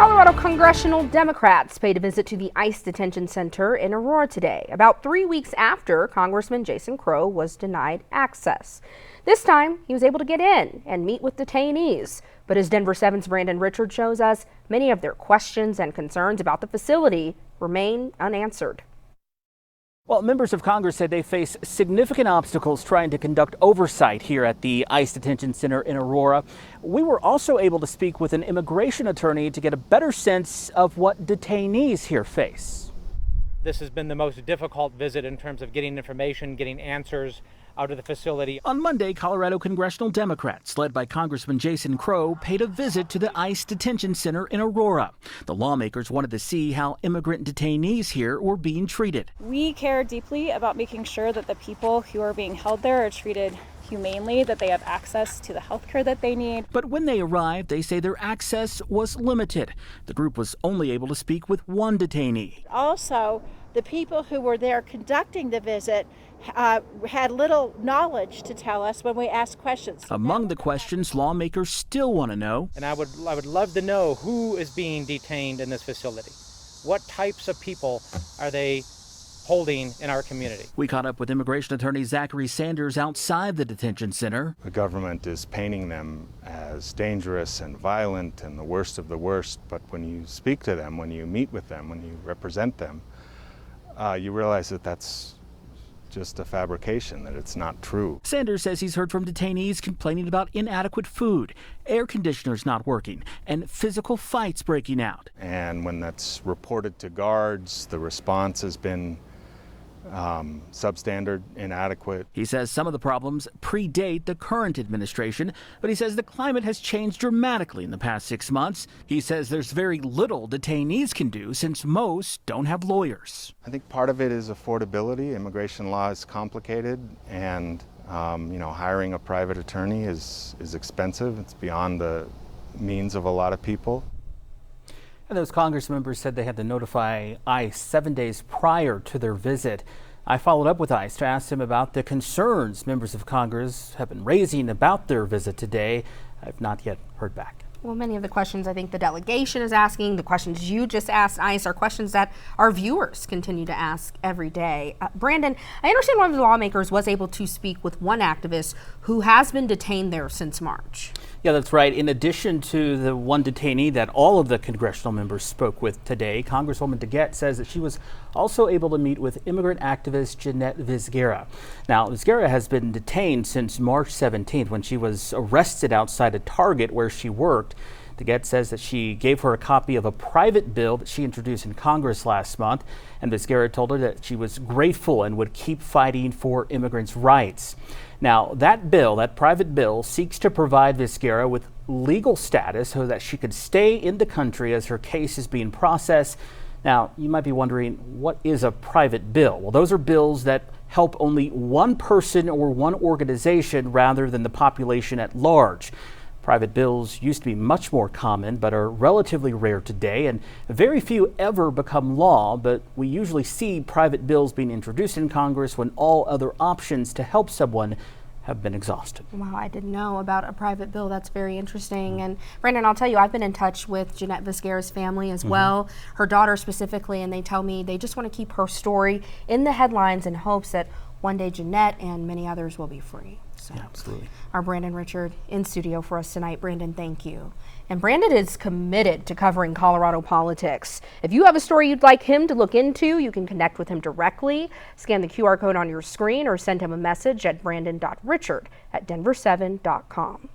Colorado congressional Democrats paid a visit to the ICE detention center in Aurora today, about 3 weeks after Congressman Jason Crow was denied access. This time, he was able to get in and meet with detainees. But as Denver 7's Brandon Richard shows us, many of their questions and concerns about the facility remain unanswered. Well, members of Congress say they face significant obstacles trying to conduct oversight here at the ICE detention center in Aurora. We were also able to speak with an immigration attorney to get a better sense of what detainees here face. This has been the most difficult visit in terms of getting information, getting answers out of the facility. On Monday, Colorado congressional Democrats, led by Congressman Jason Crow, paid a visit to the ICE detention center in Aurora. The lawmakers wanted to see how immigrant detainees here were being treated. We care deeply about making sure that the people who are being held there are treated humanely, that they have access to the health care that they need. But when they arrived, they say their access was limited. The group was only able to speak with one detainee. Also, the people who were there conducting the visit had little knowledge to tell us when we asked questions. Among the questions lawmakers still want to know. And I would love to know who is being detained in this facility. What types of people are they holding in our community? We caught up with immigration attorney Zachary Sanders outside the detention center. The government is painting them as dangerous and violent and the worst of the worst, but when you speak to them, when you meet with them, when you represent them, you realize that that's just a fabrication, that it's not true. Sanders says he's heard from detainees complaining about inadequate food, air conditioners not working, and physical fights breaking out. And when that's reported to guards, the response has been substandard, inadequate. He says some of the problems predate the current administration, but he says the climate has changed dramatically in the past 6 months. He says there's very little detainees can do since most don't have lawyers. I think part of it is affordability. Immigration law is complicated, and hiring a private attorney is expensive. It's beyond the means of a lot of people. And those Congress members said they had to notify ICE 7 days prior to their visit. I followed up with ICE to ask them about the concerns members of Congress have been raising about their visit today. I've not yet heard back. Well, many of the questions I think the delegation is asking, the questions you just asked ICE, are questions that our viewers continue to ask every day. Brandon, I understand one of the lawmakers was able to speak with one activist who has been detained there since March. Yeah, that's right. In addition to the one detainee that all of the congressional members spoke with today, Congresswoman Vizguerra says that she was also able to meet with immigrant activist Jeanette Vizguerra. Now, Vizguerra has been detained since March 17th when she was arrested outside a Target where she worked. Vizguerra says that she gave her a copy of a private bill that she introduced in Congress last month, and Vizguerra told her that she was grateful and would keep fighting for immigrants' rights. Now, that bill, that private bill, seeks to provide Vizguerra with legal status so that she could stay in the country as her case is being processed. Now, you might be wondering, what is a private bill? Well, those are bills that help only one person or one organization rather than the population at large. Private bills used to be much more common, but are relatively rare today, and very few ever become law. But we usually see private bills being introduced in Congress when all other options to help someone have been exhausted. Wow, I didn't know about a private bill. That's very interesting. And Brandon, I'll tell you, I've been in touch with Jeanette Vizguerra's family as well, her daughter specifically, and they tell me they just want to keep her story in the headlines in hopes that one day Jeanette and many others will be free. So, yeah, absolutely. Our Brandon Richard in studio for us tonight. Brandon, thank you. And Brandon is committed to covering Colorado politics. If you have a story you'd like him to look into, you can connect with him directly. Scan the QR code on your screen or send him a message at brandon.richard@denver7.com.